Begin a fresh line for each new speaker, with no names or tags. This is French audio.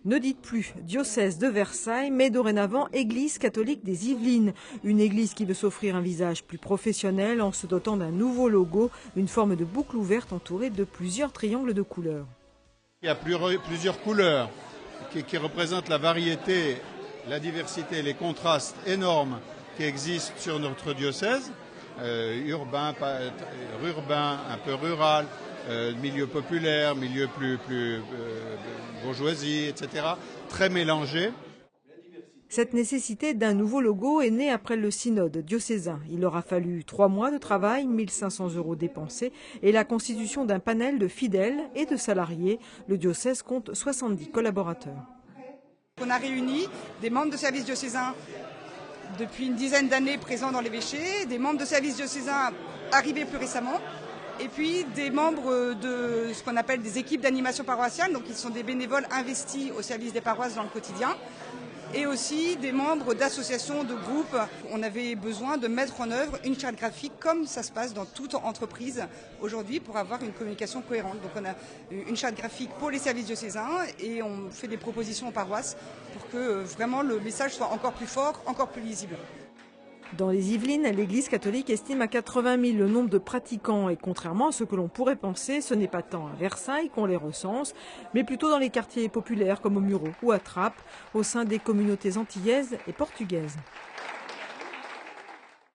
Ne dites plus diocèse de Versailles, mais dorénavant Église catholique des Yvelines. Une église qui veut s'offrir un visage plus professionnel en se dotant d'un nouveau logo, une forme de boucle ouverte entourée de plusieurs triangles de couleurs.
Il y a plusieurs couleurs qui représentent la variété, la diversité, les contrastes énormes qui existent sur notre diocèse, urbain, un peu rural, milieu populaire, milieu plus bourgeoisie, etc., très mélangé.
Cette nécessité d'un nouveau logo est née après le synode diocésain. Il aura fallu 3 mois de travail, 1 500 € dépensés et la constitution d'un panel de fidèles et de salariés. Le diocèse compte 70 collaborateurs.
On a réuni des membres de services diocésains depuis une dizaine d'années présents dans l'évêché, des membres de services diocésains arrivés plus récemment, et puis des membres de ce qu'on appelle des équipes d'animation paroissiale, donc ils sont des bénévoles investis au service des paroisses dans le quotidien, et aussi des membres d'associations, de groupes. On avait besoin de mettre en œuvre une charte graphique comme ça se passe dans toute entreprise aujourd'hui pour avoir une communication cohérente. Donc on a une charte graphique pour les services diocésains et on fait des propositions aux paroisses pour que vraiment le message soit encore plus fort, encore plus lisible.
Dans les Yvelines, l'Église catholique estime à 80 000 le nombre de pratiquants et contrairement à ce que l'on pourrait penser, ce n'est pas tant à Versailles qu'on les recense, mais plutôt dans les quartiers populaires comme au Muro ou à Trappes, au sein des communautés antillaises et portugaises.